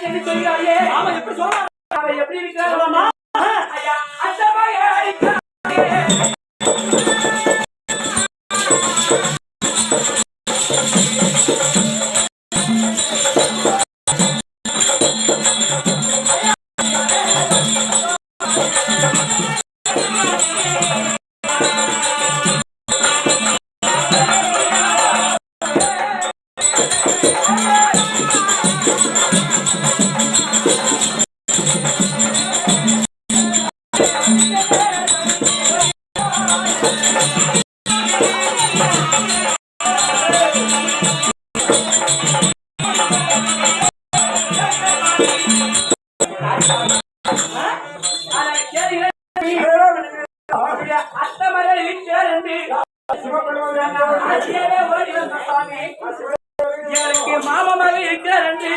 என்று சொல்கிறாயே. ஆமா, எப்படி சொல்லலாம்? அவன் எப்படி இருக்கிறாமா? ஐயா அத்தமாக மாமமாக இருக்கிறார் என்று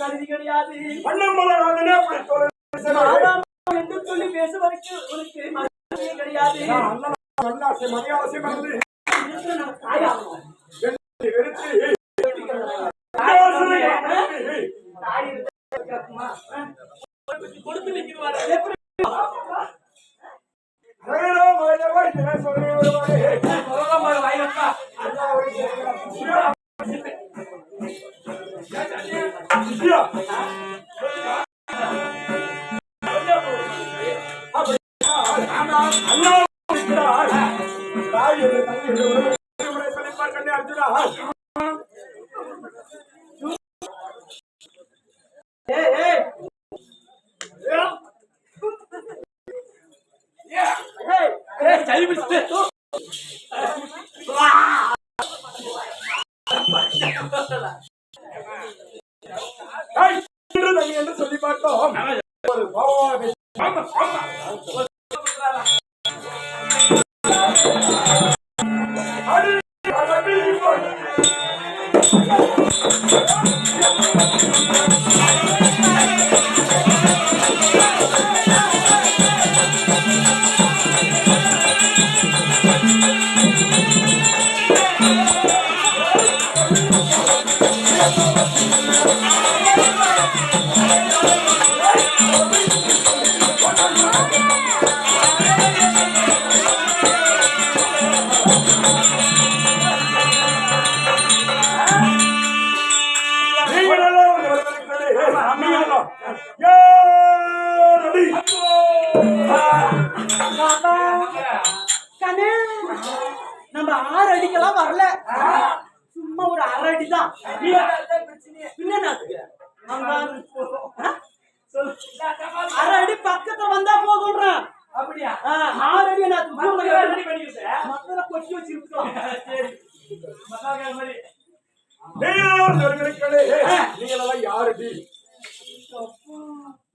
தகுதி கிடையாது என்று சொல்லி பேசுவதற்கு உனக்கு கிடையாது. கொடுத்து நிற்கிறார் என்று சொல்லி பார்த்தோம். நம்ம 6 அடிக்கெல்லாம் வரல, சும்மா ஒரு 1/2 அடி தான். அரை அடி பக்கத்துல வந்தா போதும்ன்றான். அப்படியா? 6 அடி நான் ரெடி பண்ணிட்டேன். மத்தல கொச்சி வச்சிருக்கோம். சரி. மசாலா மாதிரி. நீங்க யார் அடி?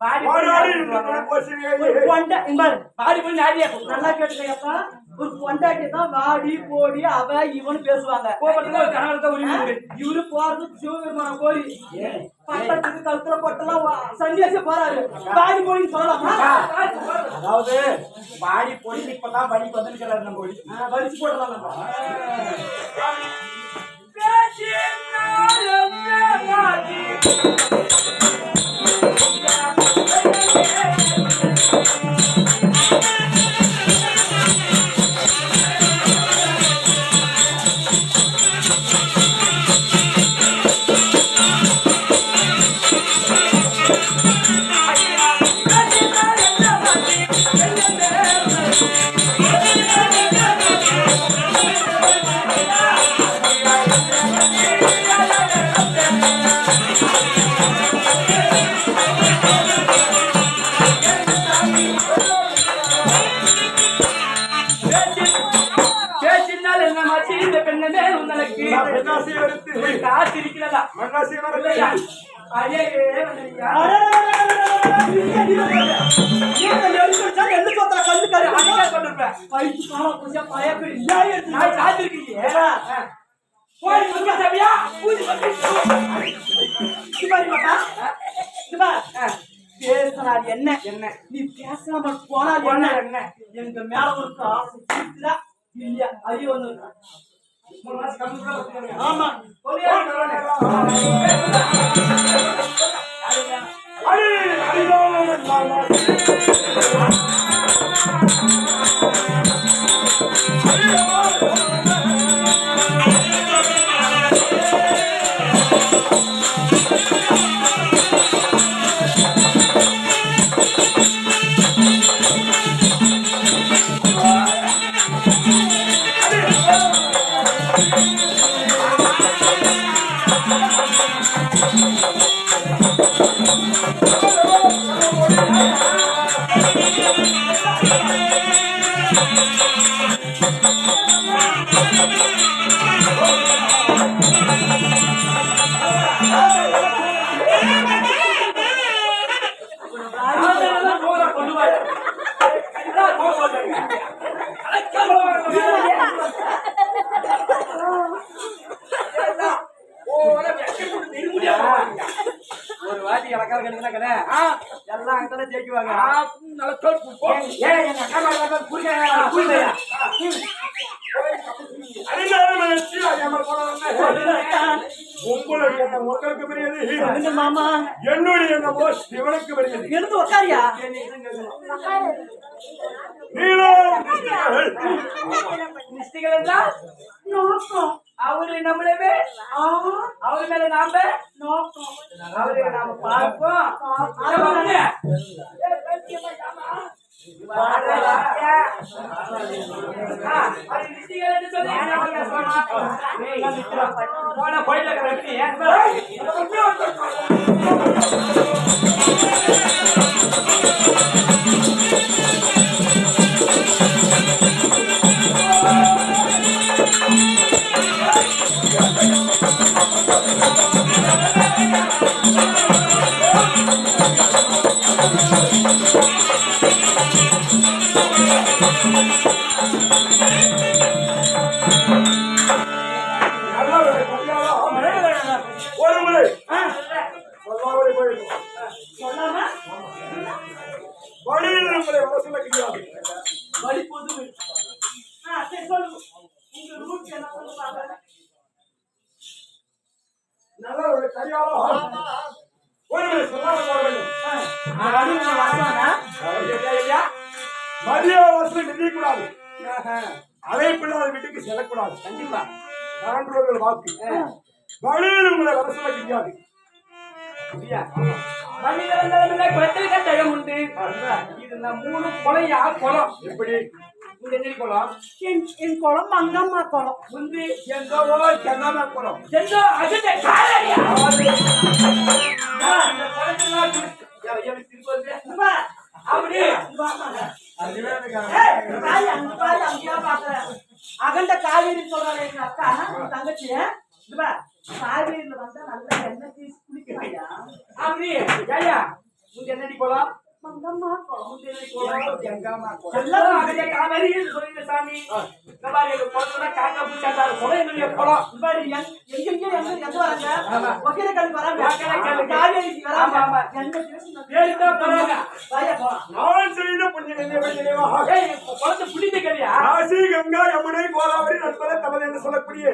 பாடி நல்லா கேட்டுக்கப்பா. ஒரு பொண்டாட்டி தான் வாடி போடி அவ இவனு பேசுவாங்க. இவரு போறது சிவபெருமான கோரி பட்டத்துக்கு கழுத்துல போட்டெல்லாம் சன்னியாசி போறாரு. பாடி போடின்னு சொல்லலாமா? அதாவது பாடி போடி இப்பதான் வடிக்கு வந்துருக்கிறாரு. நம்ம வடிச்சு போடலாம். நம்ம பேச்சினால் என்ன மாற்றி இந்த பெண்ணே உங்களுக்கு மண்ணாசி எடுத்து காசு இருக்கிறதா மண்ணாசி இல்லையா? எடுத்து அதே வந்துருக்கியா? பேசினார் என்ன என்ன நீ பேசாம போனால் என்ன என்ன எங்க மேல ஒரு ஆசை இருக்குதா இல்லையா? அது ஒண்ணு ஆமா ஒரு வாட்டி இலக்கார கணக்குனா எல்லாம் அங்கே ஜெயிக்குவாங்க. எங்க அக்கா உங்களுக்கு பெரியது மாமா என்னுடைய என்னமோ சிவனுக்கு பெரியது. எடுத்து உட்காரியா? நிஷ்டிகள் என்றால் அவரு நம்மளவே அவரு மேல நாம அவரு நாம பார்ப்போம். ஒரு முறை சொல்லாமலே போயிருக்கும். சொல்லாம வழியில் நம்மளை வளர்ச்சி கிடையாது. வழி பொது சரி சொல்லு. உங்க ரூட் என்ன சொல்லுவாங்க? நல்ல ஒரு கையாளோ ஒரு முறை சொல்லாமல் போக வேண்டும். மதிய வசதி நிதிக்கூடாது. அழைப்பில்லாத வீட்டுக்கு செல்லக்கூடாது. கண்டிப்பா சான்றோர்கள் வாக்கு வழியில் உங்களை வளர்ச்சி கிடையாது. குளத்தில் கட்டகம் உண்டு. இது நான் 3 குளையா குளம். எப்படி இந்த எத்தனை குளம்? என் குளம் மங்கம்மா குளம். முந்தி எங்கவோ செங்காம குளம். எந்தோ அஜித்த காலையா? இந்த குளத்தெல்லாம் திருப்பி அப்படி அகண்ட காவேரி சொல்றாரு எங்க அக்கா உன் தங்கச்சி. காவேரியில வந்தா நல்லா எண்ணெய் தேய்ச்சி குளிக்கிறாயா? அப்படி ஐயா முந்தி என்னடி குளம்? மங்கம்மா குளம். முந்தி என்னடி குளம்? செங்காம குளம். எல்லாம் அகண்ட காவேரின்னு சொல்லுங்க சாமி. இந்த மாதிரி எங்க குளத்துல காக்கா பூச்சாட்டாரு குளம் என்னுடைய குளம். இந்த மாதிரி எங்க வராங்க? ஒகேனக்கல் வராங்க. ஒகேனக்கல். காவேரிக்கு வராங்க. ஆமா. எண்ணெய் தேய்ச்சி ஏறிதான் போறாங்க. வாயா போலாம். நான் செய்த புண்ணியம் என்னவென்று நினைவாக. ஏய் குளத்தை புள்ளிட்டு கறியா? காசி கங்கா யமுனை கோதாவரி நர்மதை தமது என்று சொல்லக்கூடிய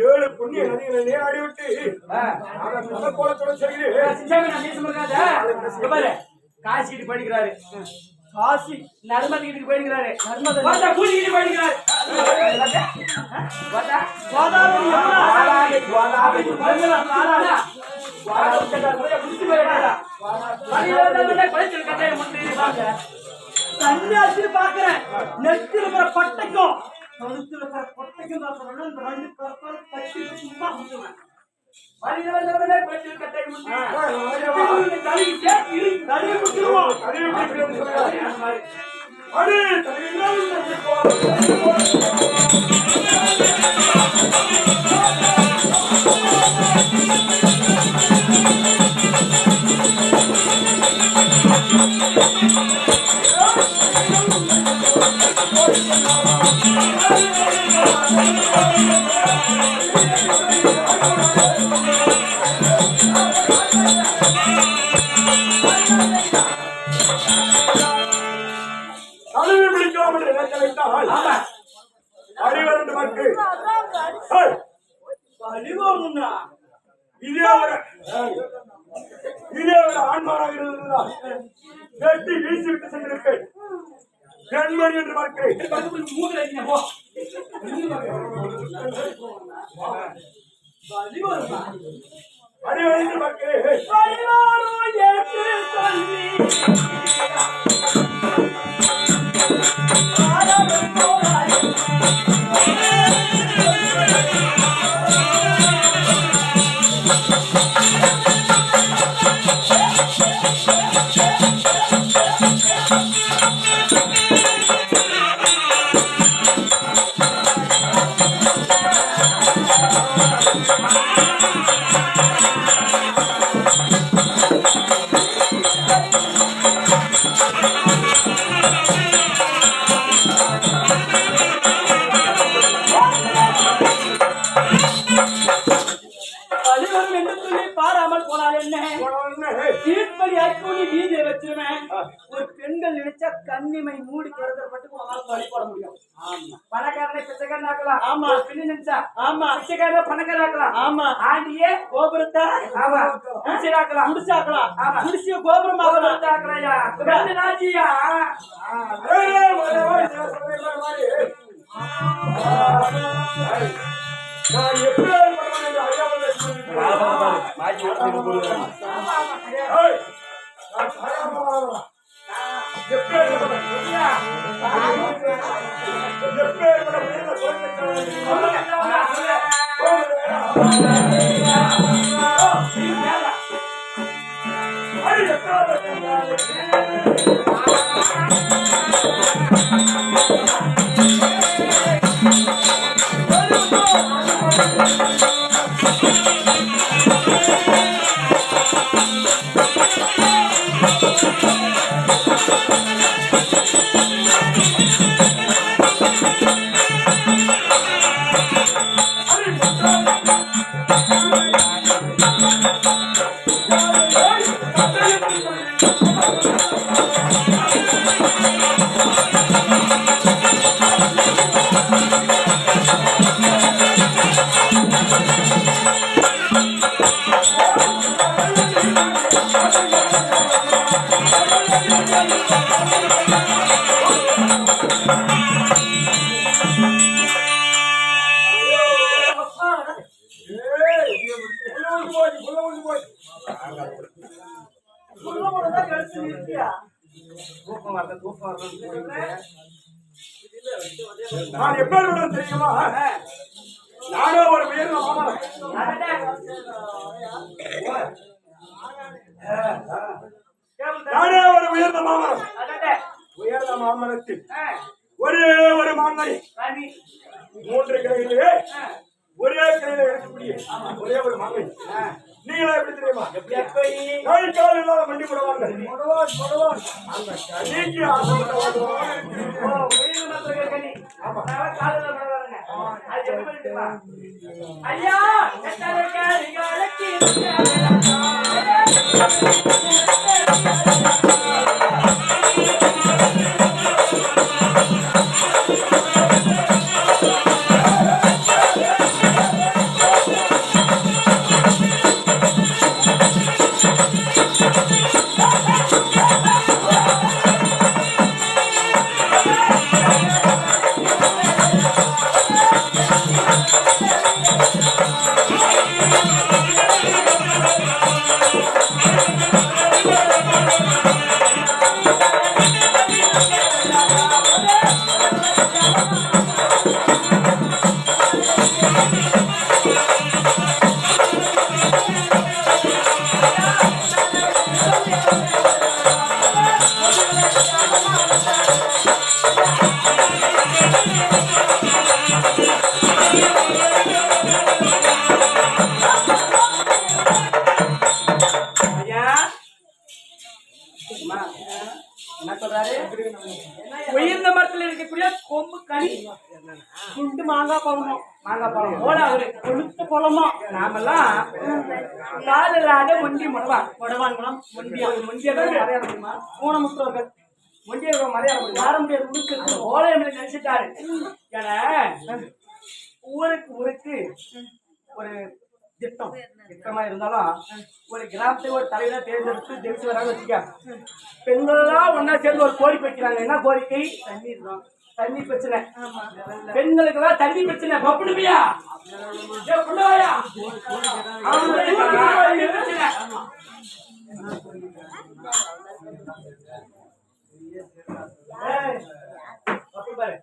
7 புண்ணிய நதிகளை நீராடி விட்டு கோலத்தோட செய்கிறேன். காசிட்டு படிக்கிறாரு, காசி நர்மதி கிட்ட போயிருக்கிறாரு, நர்மதா கூலிக்கிட்டு போயிருக்கிறாரு. சன்னியாசி பாக்குறேன், நெத்தில இருக்கிற பட்டைக்கும் கழுத்துல இருக்கிற பட்டைக்கும் இந்த 2 கற்கள் கட்டி சும்மா கொடுத்துருவேன். அடிவரண்டு மக்கள் இதே ஒரு ஆண்மாராக இருந்ததுதான் வெட்டி வீசிவிட்டு சென்றிருப்பேன். பெண்மணி என்று பார்க்கிறேன். அடிவரண்டு மக்கள் ஒரு பெண்கள் நினைச்சா கண்ணிமை மூடி கருதப்பட்டு பழி போட முடியும். பணக்காரனை பிச்சைக்காரன் ஆக்கலாம். ஆமா. பெண்ணு நினைச்சா ஆமா பிச்சைக்காரன் பணக்காரன் ஆக்கலாம். ஆமா. ஆண்டியே கோபுரத்தை ஆமா குடிசாக்கலாம். குடிசாக்கலாம். ஆமா. குடிசிய கோபுரம் ஆக்கலாம்யா. பெண்ணு நாச்சியா நான் எப்படி நான் எப்படி தெரியுமா? நானோ ஒரு உயர்ந்த மாமரம். நானே ஒரு உயர்ந்த மாமரம். உயர்ந்த மாமரத்தில் ஒரே ஒரு மாங்கனி 3 கிளையிலே ஒரே கிளையில எடுக்கக்கூடிய ஒரே ஒரு மாங்கனி. நீங்களா எப்படி தெரியுமா? கை கால் இல்லாத மண்டி போடுவாங்க. அந்த கனிக்கு ஐயா உயர்ந்த மரத்துல இருக்கக்கூடிய கொம்பு கனி குண்டு மாங்காய் பழமும் மாங்காய் பழம் போல அவரு கொளுத்த பழமா நாமெல்லாம் காலில்லாத முண்டி முடவா கொடவான்குளம் முண்டியா முண்டியதான் மறையாட முடியுமா ஊனமுற்றவர்கள் முண்டிய மறையாட முடியுமா யார முடியாது உடுக்கு ஓலை நினைச்சிட்டாரு ஏன்னா ஊருக்கு ஒரு திட்டமா இருந்தாலும் ஒரு கிராமத்துக்கு ஒரு தலைவரா தேர்ந்தெடுத்து ஜெயிச்சு வராங்க வச்சுக்க பெண்களெல்லாம் ஒன்னா சேர்ந்து ஒரு கோரிக்கை வைக்கிறாங்க என்ன கோரிக்கை தண்ணீர் தான் தண்ணி பிரச்சனை பெண்களுக்கு எல்லாம் தண்ணி பிரச்சனை பப்புடுவியா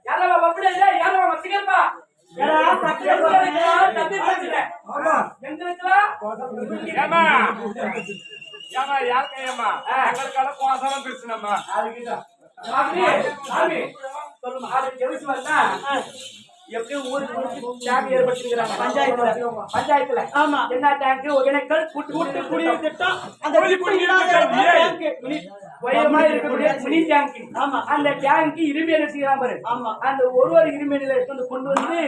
யாரா பப்புடா யாரா மச்சிக்கப்பா எப்படியும் ஊருக்கு டேங்க் ஏற்படுத்திருக்கிறாங்க பஞ்சாயத்துல ஆமா என்ன டேங்க் ஒகேனக்கல் கூட்டு குடிநீர் திட்டம் அந்த உயரமா இருக்கக்கூடிய மினி டேங்க் ஆமா அந்த டேங்க் இருமையில செய்யலாம் பாரு ஆமா அந்த ஒரு இருமையில எடுத்து கொண்டு வந்து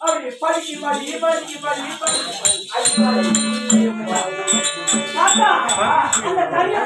அப்படி படிக்கி படி படிக்கி படி அந்த தனியா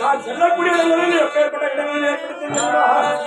நான் செல்லக்கூடிய எப்பேற்பட்ட இடங்களில் ஏற்படுத்தினார்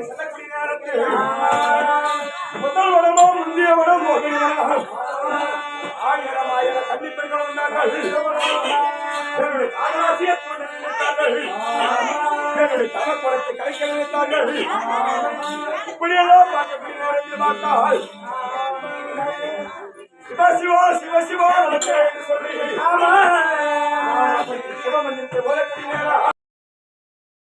அப்படி சொல்லக்கூடிய நேரத்தில் முதல் வடமோ முந்தைய வடம் ஆயிரம் ஆயிரம் கன்னிப்பெண்கள் வந்தார்கள். என்னுடைய காதலாசியை தோண்ட நினைத்தார்கள். என்னுடைய தவக்குளத்தை கலைக்க நினைத்தார்கள். இப்படியெல்லாம் பார்க்கக்கூடிய நேரத்தில் பார்த்தால் சிவசிவா சிவசிவா நமக்கு என்று சொல்லி சிவமந்திரத்தை ஓதக்கூடிய நேரம்